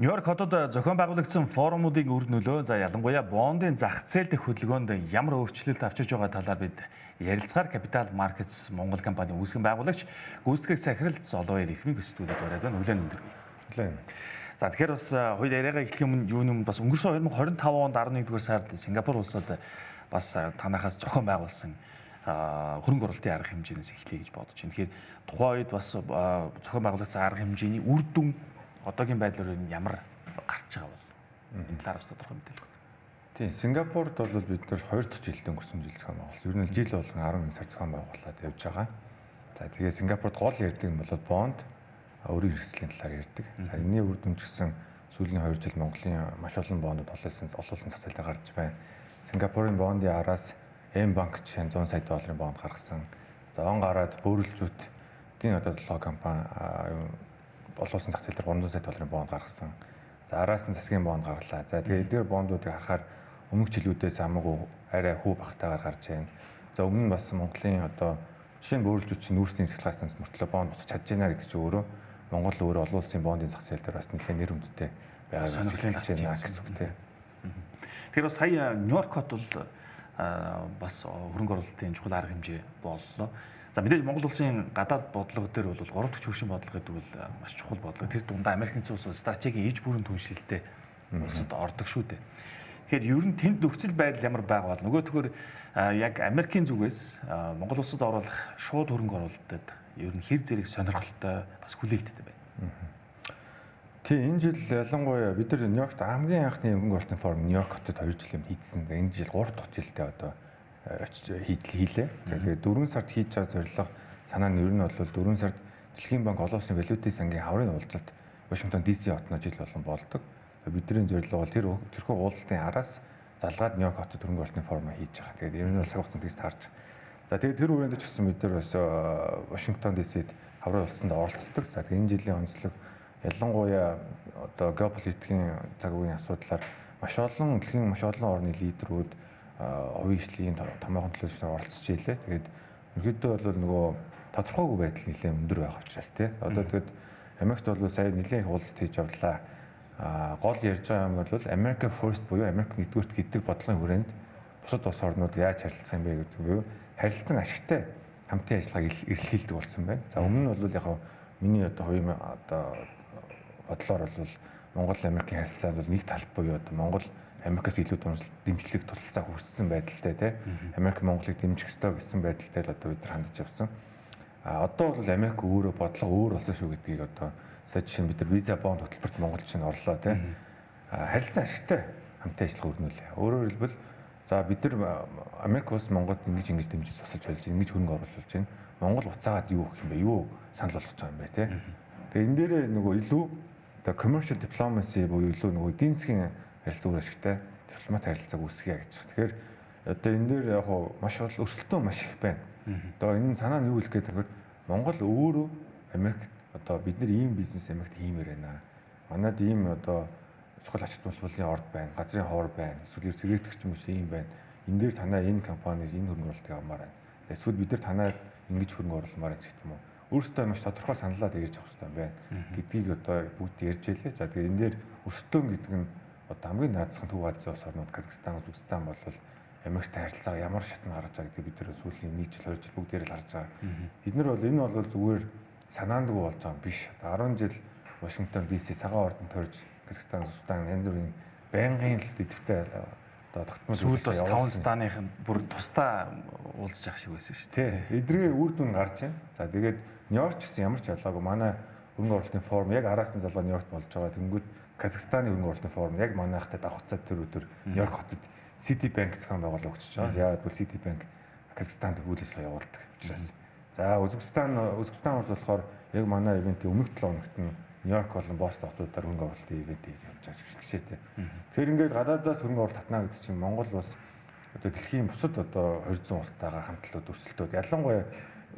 Нью-Йорк хотод зохион байгуулагдсан форумуудын үр нөлөө за ялангуяа бондын зах зээл дэх хөдөлгөөнд ямар өөрчлөлт авчирч байгаа талаар бид ярилцгаар Capital Markets Монгол компани үүсгэн байгуулагч гүйцэтгэгч Сахирал Золовер ихмиг студид ороод байна. Хүлээн өндөр. За тэгэхээр бас хоёул яриагаа эхлэх юм бас өнгөрсөн 2025 онд 11-р сард Сингапур улсад бас танахаас зохион байгуулсан хөрөнгө оруулалтын арга хэмжээнээс эхлэе гэж бодож байна. Тэгэхээр тухайн үед бас зохион байгуулагдсан арга хэмжээний үр дүн одоогийн байдлаар ямар гарч байгаа бол энэ талаар бас тодорхой мэдээлэл. Тийм, Сингапурт бол бид нэр 2 дахь жилдээ өнгөрсөн жил зохион байгуулсан. Ер нь жил болгон 11 сар зохион байгуулаад явж байгаа. За тэгээ Сингапурт гол ярьдаг юм бол бонд өөрийн хэрэгслийн талаар ярьдаг. За энэний үр дүн гэсэн сүүлийн 2 жил Монголын маш олон бондод олуулсан зах зээлээр гарч байна. Сингапурын бондын араас M банк жишээ нь 100 сая долларын бонд гаргасан. За он гараад бөөрөлжүүдийн одоо долоо компани олуулсан зах зээл дээр 300 сая долларын бонд гаргасан. За араас нь засгийн бонд гарлаа. За тэгээд эдгээр бондуудыг харахаар өмнөх жилүүдээс хамаагүй арай хүү багтаагаар гарч байна. За өмнө нь бас Монголын одоо жишээ нь бөөрөлжүүд чинь нүүрсийн цэцлэгээс санс мөртлөө бонд буцаж чадж байна гэдэг чинь өөрөө Монгол өөрөө олон улсын бондын зах зээл дээр бас нэлээд нэр хүндтэй байгааг хэлж байна гэсэн үг тийм. Тэгэхээр бас сая Нью-Йорк хот бол бас хөрөнгө оруулалтын чухал арга хэмжээ боллоо. За мэдээж Монгол улсын гадаад бодлого дээр бол 3 дахь хөршин бодлого гэдэг бол маш чухал бодлого. Тэр дундаа Америкийн улс стратегийн иж бүрэн түншлэлтэй улсад ордог шүү дээ. Тэгэхээр ер нь тэнд нөхцөл байдал ямар байгаа бол нөгөө төгөр яг Америкийн зүгээс Монгол улсад оруулах шууд хөрөнгө оруулалтад ер нь хэр зэрэг сонирхолтой бас хүлээлттэй байна. Тийм, энэ жил ялангуяа бид нар Нью-Йоркт хамгийн анхны хөрөнгө оруулалтын форум Нью-Йорк хотод 2 жил хийсэн. Энэ жил 3 дахь жилдээ одоо хийлээ. Тэгээд 4 сард хийж байгаа зорилго санаа нь ер нь бол 4 сард Дэлхийн банк олон улсын валютын сангийн хаврын уулзалт Вашингтон DC хотноо жил болгон болдог. Бидний зорилго бол тэрхүү уулзалтын араас залгаад Нью-Йорк хотод хөрөнгө оруулалтын форум хийж байгаа. Тэгээд энэ нь бол цаг хугацаанд тэгс таарч. За тэгээд тэр үеэнд ч гэсэн бид нар бас Вашингтон DC-д хаврын уулзалтанд оролцдог. За тэгээд энэ жилийн онцлог ялангуяа одоо геополитикийн цаг үеийн асуудлаар дэлхийн маш олон орны лидерүүд хувийн хөгжлийн томоохон төлөөлөгчнөр оролцож ийлээ. Тэгээд ерөнхийдөө бол нөгөө тодорхойгүй байдал нэлээд өндөр байгаа учраас тийм. Одоо тэгээд Америкт бол сая нэлээд уулзалт хийж явлаа. Гол ярьж байгаа юм бол America First буюу Америк нэгдүгürt гэдэг бодлогын хүрээнд бусад улс орнууд яаж харилцах юм бэ гэдэг буюу харилцан ашигтай хамтын ажиллагааг эрэлхийлдэг болсон байна. За өмнө нь бол яг миний одоо хувийн одоо бодлоор бол Монгол Америкийн харилцаа бол нэг талт буюу одоо Монгол Америкаас илүү дэмжлэг тусалцаа хүргэсэн байдалтай тийм Америк Монголыг дэмжих ёстой гэсэн байдалтай л одоо бид нар хандж явсан. Одоо бол Америк өөрөө бодлого өөр болсон шүү гэдгийг одоо сая жишээ нь бид нар виза бонд хөтөлбөрт монголчин орлоо тийм харилцан ашигтай хамтын ажиллагаа өрнүүлээ. Өөрөөр хэлбэл за бид нар Америк улс Монголд ингэж дэмжиж тусаж болж ингэж хөрөнгө оруулж байна. Монгол уцаагаад юу гэх юм бэ? Юу санал болгож байгаа юм бэ тийм. Тэгээ энэ дээр нөгөө илүү одоо commercial diplomacy буюу илүү нөгөө эдийн засгийн харилцаа үр ашигтай дипломат харилцааг үүсгэе гэж байна. Тэгэхээр одоо энэ дээр яг маш бол өрсөлдөөн маш их байна. Одоо энэ санаа нь юу хэлэх гээд тэгэхээр Монгол өөрөө Америкт одоо бид нар ийм бизнес Америкт хиймээр байна. Манайд ийм одоо чухал ач холбогдолын орд байна, газрын ховор байна, эсвэл зэрэгтгэгч юм шиг ийм байна. Энэ дээр танаа энэ компани энэ хөрөнгө оруулалтыг авмаар байна. Эсвэл бид нар танаад ингэж хөрөнгө оруулмаар байна гэх юм уу. Өөрөөсөө маш тодорхой саналаад ярьж авах хэрэгтэй байна гэдгийг одоо бүгд ярьж байлээ. За тэгээ энэ дээр өрсөлдөөн гэдэг нь одоо хамгийн наадсан Төв Азийн улс орнууд Казахстан, Узбекистан бол Америктэй харилцаа ямар шатнд гарч байгаа гэдэг бид нар сүүлийн 1 жил 2 жил бүгдээр л харж байгаа. Бид нар бол энэ бол зүгээр санаандгүй болж байгаа биш. 10 жил Вашингтон DC цагаан ордонд төрж Казахстан, Узбекистан янз бүрийн байнгын л идэвхтэй одоо тогтмол сүүл бас 5 станных бүр тусдаа уулзж явах шиг байсан шүү дээ. Тий. Эдрээ үр дүн гарч байна. За тэгээд Нью-Йорк гэсэн ямар ч ялгаагүй манай хөрөнгө оруулалтын форум яг араас нь залгаа Нью-Йоркт болж байгаа. Тэнгүүд Казахстаны хөрөнгө оруулалтын форум яг манайхтай давхцаад тэр өдөр Нью-Йорк хотод Citibank зохион байгуулалт өгч байгаа. Яагаад гэвэл Citibank Казахстанд үйл ажиллагаа явуулдаг учраас. За Узбекистан улс болохоор яг манай ивентийн өмнөх 7 хоногт нь Нью-Йорк болон Бостон хотуудаар хөрөнгө оруулалтын ивентийг явуулж байгаа гişгтэй. Тэгэхээр ингээд гадаадаас хөрөнгө оруулалт татна гэдэг чинь Монгол бас одоо дэлхийн бусад одоо 200 улстайгаа хамтлаад өрсөлдөөд ялангуяа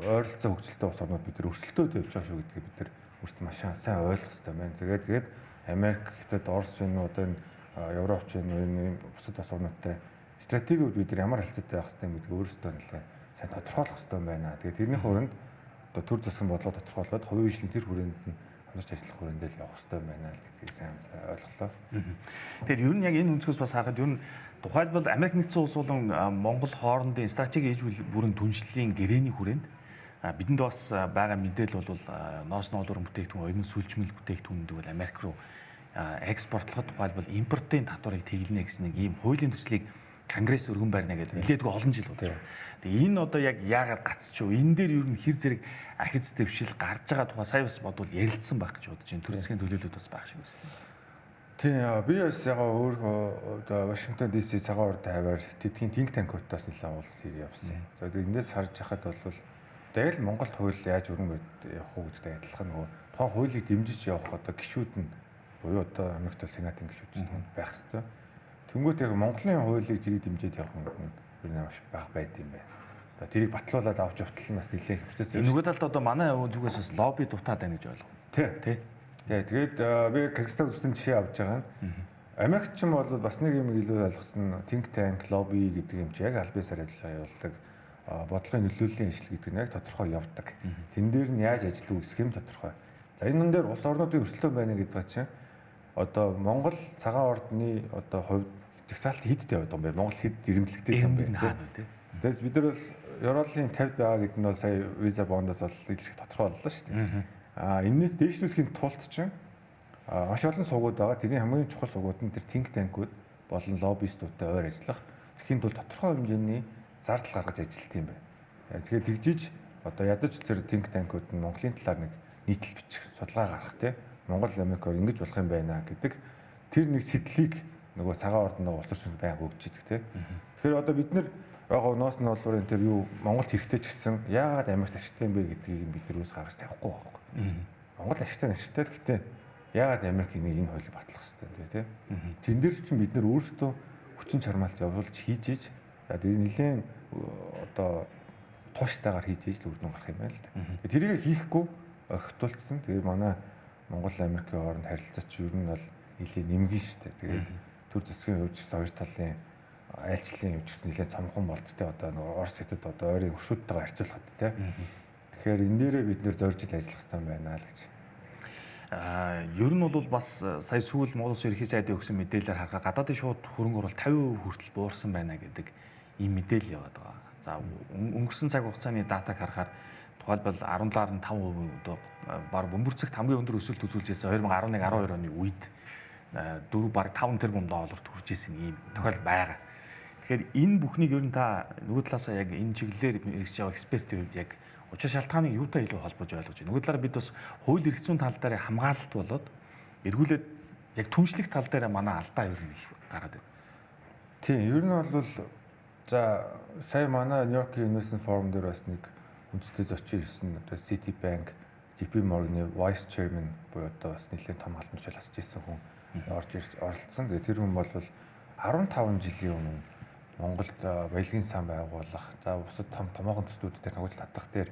ойролцоо хөгжилтэй улс орнууд бид нар өрсөлдөөд явж байгаа шүү гэдгийг бид нар өөрсдөө маш сайн ойлгох хэрэгтэй байна. Тэгээд Америк, Хятад, Орос ч энэ одоо энэ Европ ч энэ бусад улс орнуудтай стратегиуд бид нар ямар харилцаатай байх хэрэгтэй гэдгийг өөрсдөө нэлээ сайн тодорхойлох хэрэгтэй байна. Тэгээд тэрний хүрээнд одоо төр засгийн бодлого тодорхойлоод хувийн хөгжлийн тэр хүрээнд нь хамтарч ажиллах хүрээндээ л явах хэрэгтэй байна л гэдгийг сайн ойлголоо. Тэгэхээр ер нь яг энэ өнцгөөс бас харахад ер нь тухайлбал Америк нэгдсэн улс болон Монгол хоорондын стратеги ээж бүрэн түншлэлийн гэрээний хүрээнд бидэнд бас байгаа мэдээлэл бол ноос ноолор бүтээгдэхүүн, оюун сүлжмэл бүтээгдэхүүнүүд бол Америк руу экспортлоход тухайлбал импортын татварыг тэглэнэ гэсэн нэг ийм хуулийн төслийг Конгресс өргөн барьна гэдэг нэлээдгүй олон жил болж байна. Тэгээ энэ одоо яг яагаад гацчихв? Энэ дээр ер нь хэр зэрэг ахиц дэвшил гарч байгаа тухай сая бас бодвол ярилцсан байх гэж бодож байна. Төр засгийн төлөөлөлд бас байх шиг байна. Тийм би бас яг өөрөө одоо Вашингтон DC цагаан урд хаваар тэдгийн think tank-уудаас нэлээд уулзалт хийгээ явсан. За тэгээд эндээс харж яхад бол яг л Монголд хууль яаж өргөн явах уу гэдэгтэй адилхан нөгөө тухайн хуулийг дэмжиж явах одоо гишүүд нь буюу одоо Америкт сенатын гишүүд ч байх хэвээр. Тэнгүүт яг Монголын хуулийг тэрийг дэмжиж явах нь ер нь байх байд юм байна. Тэрийг батлуулаад авч явтал нас нэлээд хөвчтэй. Нөгөө талд одоо манай зүгээс бас лобби дутаад байна гэж ойлгоо. Тий. Тэгээд би Казахстан улсын жишээ авч байгаа нь Америкч юм бол бас нэг юм илүү ойлгосон think tank lobby гэдэг юм чи яг аль биесээр ажиллагаа явуулдаг бодлогын нөлөөллийн ажил гэдэг нь яг тодорхой явдаг. Тэн дээр нь яаж ажиллах үсэх юм тодорхой. За энэ дээр улс орнуудын өрсөлдөөн байна гэдэг чинь одоо Монгол цагаан ордны одоо хувьд жагсаалт хидтэй байдаг юм байна. Монгол хид ирэмблэгтэй юм байна. Тэгээс бид нар бол Евролын 50 байгаа гэдэг нь бол сая виза бондоос бол илэрхий тодорхой боллоо шүү дээ. Энээс дээшлүүлэхийн тулд чинь маш олон суугууд байгаа. Тэрний хамгийн чухал суугууд нь тэр think tank-ууд болон лоббистуудтай ойр ажиллах. Тэхийн тулд тодорхой хэмжээний зардал гаргаж ажиллах юм байна. Тэгэхээр тэгжиж одоо ядаж тэр think tank-ууд нь Монголын талаар нэг нийтлэл бичих судалгаа гаргах те Монгол Америкоор ингэж болох юм байна гэдэг тэр нэг сэтлийг нөгөө цагаан ордонд улс орчинд байнга өгч идэг те. Тэгэхээр одоо бид нар яг ноос нь болвол энэ тэр юу Монголд хэрэгтэй ч гэсэн яагаад Америкт ашигтай юм бэ гэдгийг бид нар үс гаргаж тавихгүй байхгүй. Монгол ашигтай гэхдээ яагаад Америкийн нэг энэ хуулийг батлах хэрэгтэй юм те. Тэн дээр чинь бид нар өөрсдөө хүчин чармаалт явуулж хийж нэлийн одоо тууштайгаар хийж л үрдэн гарах юм байна л да. Тэрийг хийхгүй орхитуулсан. Тэгээд манай Монгол Америкийн хооронд харилцаа ч ер нь бол нэлийн нэмгэн шүү дээ. Тэгээд төр засгийн хувьд гэсэн хоёр талын айлчлалын хувьд гэсэн нэлийн цомхон болд те одоо нөгөө Орос хэдэд одоо ойрын өршүүдтэйгээ харьцуулахад те. Тэгэхээр энэ дээрээ бид нэр зорж ил ажиллах хэрэгтэй байна л гэж. Ер нь бол бас сая сүүл Монгол Улсын ерөнхий сайдын өгсөн мэдээлэлээр харахад гадаадын шууд хөрөнгө оруулалт 50% хүртэл буурсан байна гэдэг ийм мэдээлэл яваад байгаа. За өнгөрсөн цаг хугацааны датаг харахаар тухайлбал 17.5% одоо баг бөмбөрцөгт хамгийн өндөр өсөлт үзүүлжсэн 2011-12 оны үед 4 баг 5 тэрбум долларт хүрж исэн ийм тохиол байгаа. Тэгэхээр энэ бүхнийг ер нь та нөгөө талаасаа яг энэ чиглэлээр хэрэгжиж байгаа экспертийн хувьд яг учир шалтгааныг юутай илүү холбож ойлгож байна. Нөгөө талаараа бид бас хууль эрх зүйн тал дээр хамгаалалт болоод эргүүлээд яг түншлэх тал дээр манай алдаа ер нь их гараад байна. Тийм, ер нь бол за сая манай Нью-Йоркийн University Forum дээр бас нэг үндэсний зочин ирсэн одоо Citibank, JP Morgan-ы Vice Chairman буюу одоо бас нэлээд том халдварч асууж ирсэн хүн орж ирж оролцсон. Тэгээ тэр хүн бол 15 жилийн өмнө Монголд баялагын сан байгуулах, за бусад томоохон төслүүдтэй тагуулж татах дээр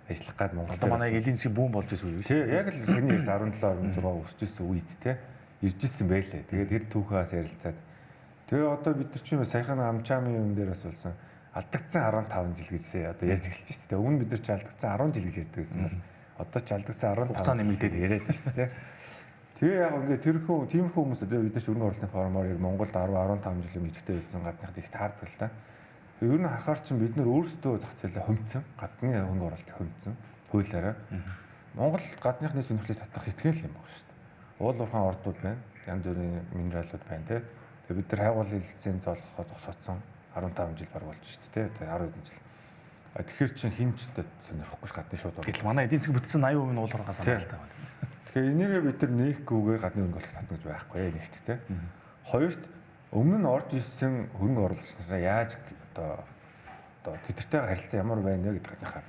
ажиллах гад Монголд манай эдийн засгийн бүүн болж исэн үе шүү. Яг л саний 17-16 өсөж исэн үед те ирж исэн байлээ. Тэгээд тэр түүхээс ярилцаад тэгээ одоо бид нар чинь саяхан амчаамын юм дээр бас болсон алдагдсан 15 жил гэж одоо ярьж эхэлж байна шүү дээ. Өмнө бид нар ч алдагдсан 10 жил гэж ярьдаг байсан бол одоо ч алдагдсан 15 нэмэгдээд яриад байна шүү дээ. Тэгээ яг ингээд тиймэрхүү хүмүүс одоо бид нар ч өргөн орлын форумоор яг Монголд 10-15 жил мэдхтэй байсан гаднахад их таардаг л да. Тэгээ ер нь харахаар чинь бид нар өөрсдөө зах зээлээ хөмцөн, гадны өргөн орлтыг хөмцөн хуулиараа Монгол гадныхны сонирхлыг татах итгэн л юм байна шүү дээ. Уул уурхайн ордууд байна, янз бүрийн минералууд байна те. Тэгээ бид нар хайгуулын лиценз олгоход зогсооцсон 15 жил баг болж шүү дээ те. 10 жил. Тэгэхээр чинь хин ч сонирхгүй ш гадны шууд. Гэтэл манай эдийн засгийн бүтцэн 80% нь уул уурхаас хамааралтай байна. Тэгэхээр энийг бид нар нэхгүйгээр гадны хөрөнгө оруулалт татна гэж байхгүй нэгт те. Хоёрт өмнө нь орж ирсэн хөрөнгө оруулагч нараа яаж одоо тэдэртэйгээ харилцаа ямар байна вэ гэдэг гадныхаа.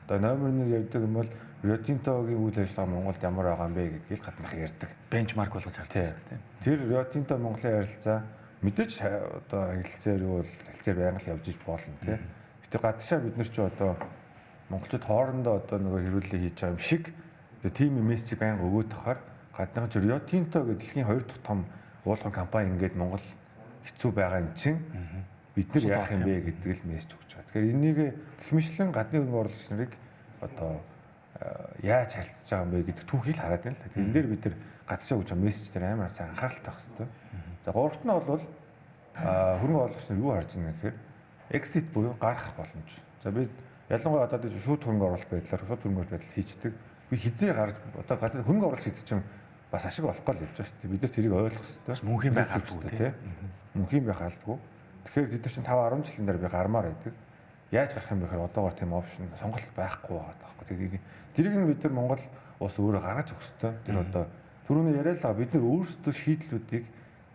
Одоо номер 1 ярьдаг юм бол Rio Tinto-гийн үйл ажиллагаа Монголд ямар байгаа юм бэ гэдгийг гадныхаа ярьдаг. Бенчмарк болгож харж байна тийм. Тэр Rio Tinto Монголын харилцаа мэдээж одоо хэлэлцээр юу бол хэлэлцээр байнга л явж иж болно тийм. Гэтэ гадшаа бид нар ч одоо монголчууд хоорондоо одоо нөгөө хэрүүлээ хийж байгаа юм шиг тийм мессеж байнга өгөөд тахаар гадныхан ч Rio Tinto гэдэг дэлхийн 2 дахь том уулган компани ингээд Монгол хэцүү байгаа юм чинь бид нар яах юм бэ гэдэг л мессеж өгч байгаа. Тэгэхээр энийг гэх мэтлэн гадны хөрөнгө оруулагч нарыг одоо яаж харилцаж байгаа юм бэ гэдэг түүхийг хараад байна л да. Энэ дээр бид нар гадагшаа өгч байгаа мессеж дээр амар сайн анхааралтай байх хэрэгтэй. За гуравт нь бол хөрөнгө оруулагч нар юу харж байгаа гэхээр exit буюу гарах боломж. За бид ялангуяа одоо шууд хөрөнгө оруулалт байдлаар шууд хөрөнгө оруулалт байдал хийждэг. Би хизээ гарч одоо хөрөнгө оруулалт хийдэг чинь бас ашиг болохгүй л явж байгаа шүү дээ. Бид нар тэрийг ойлгох хэрэгтэй. Мөнхийн байх албагүй тийм. Мөнхийн байх албагүй. Тэгэхээр бид нар чинь 5-10 жилийн дараа би гармаар байдаг. Яаж гарах юм бэ гэхээр одоогоор тийм опшн сонголт байхгүй байгаа таахгүй. Тэгээд тэрийг нь бид нар Монгол улс өөрөө гаргаж өгөх хэрэгтэй. Тэр одоо түрүүний яриалаа бид нар өөрсдөө шийдлүүдийг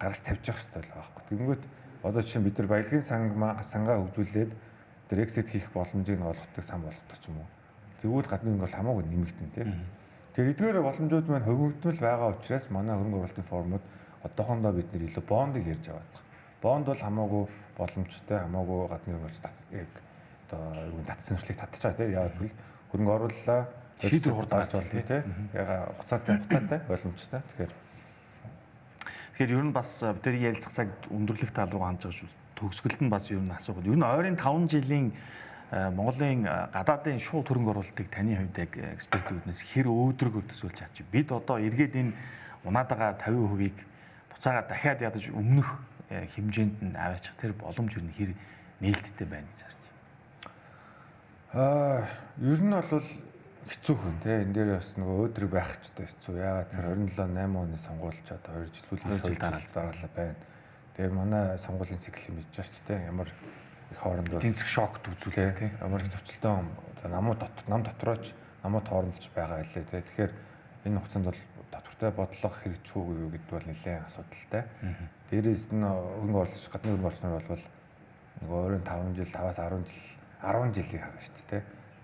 гаргаж тавьж явах хэрэгтэй л байгаа байхгүй. Тэгэнгүүт одоо чинь бид нар баялагын сангаа хөгжүүлээд тэр exit хийх боломжийг нь олгохдаг сан болгодог ч юм уу. Тэгвэл гадны хөрөнгө бол хамаагүй нэмэгдэн тийм. Тэгэхээр эдгээр боломжууд маань хөгжигдмэл байгаа учраас манай хөрөнгө оруулалтын форумуд одоохондоо бид нэр илүү бондыг ярьж байгаа. Бонд бол хамаагүй боломжтой, хамаагүй гадны хөрөнгө оруулалт одоо юу татсан нэршлиг татчихаа тийм. Яагаад гэвэл хөрөнгө оруулалаа шийдвэр хурдаарч болно тийм. Яга хугацаатай боломжтой. Тэгэхээр ер нь бас бидний ярилцах цаг өндөрлөх тал руу хандж байгаа шүү. Төгсгөлд нь бас ер нь асуугаад. Ер нь ойрын 5 жилийн Монголын гадаадын шууд хөрөнгө оруулалтыг таны хувьд яг экспертүүднээс хэр өөдрөгөөр төсөөлж чадчих. Бид одоо эргээд энэ унаад байгаа 50%-ийг буцаага дахиад ядаж өмнөх хэмжээнд нь аваачих тэр боломж юу нэр нээлттэй байна гэж харж байна. Ер нь бол хэцүү хүн тий. Энэ дээр бас нөгөө өөдрөг байх ч одоо хэцүү. Яагаад тэр 27 8 оны сонгуульч одоо 2 жил сүүлийн дараалал байна. Тэгээ манай сонгуулийн цикл юм хийж байгаа шүү дээ. Ямар их хоорондоо тэнцэх шокт үзүүлээ тий. Ямар их зөрчилдөөн нам дотрооч намууд хоорондолж байгаа хэлээ тий. Тэгэхээр энэ хугацаанд бол доктортой бодлого хэрэгжихгүй юу гэдэг бол нэлээд асуудалтай. Дээрээс нь хөрөнгө оруулагч гадны хөрөнгө оруулагч нар бол нөгөө ойрын 5 жил 5-аас 10 жилийг харна шүү дээ.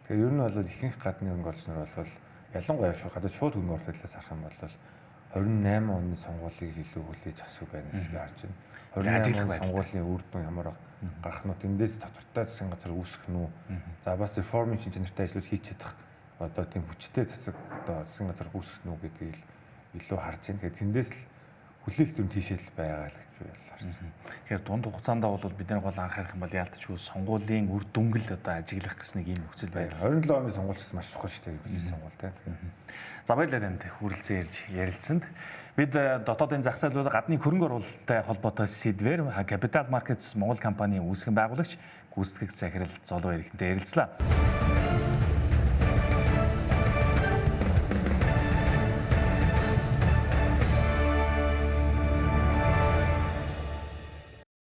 Тэгэхээр ер нь бол ихэнх гадны хөрөнгө оруулагч нар бол ялангуяа гадаад шууд хөрөнгө оруулалтаас харах юм бол 28 оны сонгуулийг илүү хүлээж авах шиг байна гэж би харж байна. 28 оны сонгуулийн үр дүн ямар гарах нь тэндээс доктортой засгийн газар үүсгэх нь. За бас реформын шинжлэхтэй ажлууд хийж чадах одоо тийм хүчтэй засаг одоо засгийн газар үүсгэх нь гэдгийг илүү харж байна. Тэгээд тэндээс л хүлээлт юм тийшэл байгаа л гэж би харж байна. Тэгэхээр дунд хугацаанд бол бид нар гол анхаарах юм бол яалтчгүй сонгуулийн үр дүнгэл одоо ажиглах гэсэн нэг юм нөхцөл байна. 27 оны сонгуульч маш чухал шүү дээ. Хөлс сонгуул тийм. За баярлалаа танд хүрэлцэн ирж ярилцсанд. Бид дотоодын зах зээл бол гадны хөрөнгө оруулалттай холбоотой сэдвээр Capital Markets Монгол компанийн үүсгэн байгуулагч гүйцэтгэгч захирал Золов Эрхэнтэй ярилцлаа.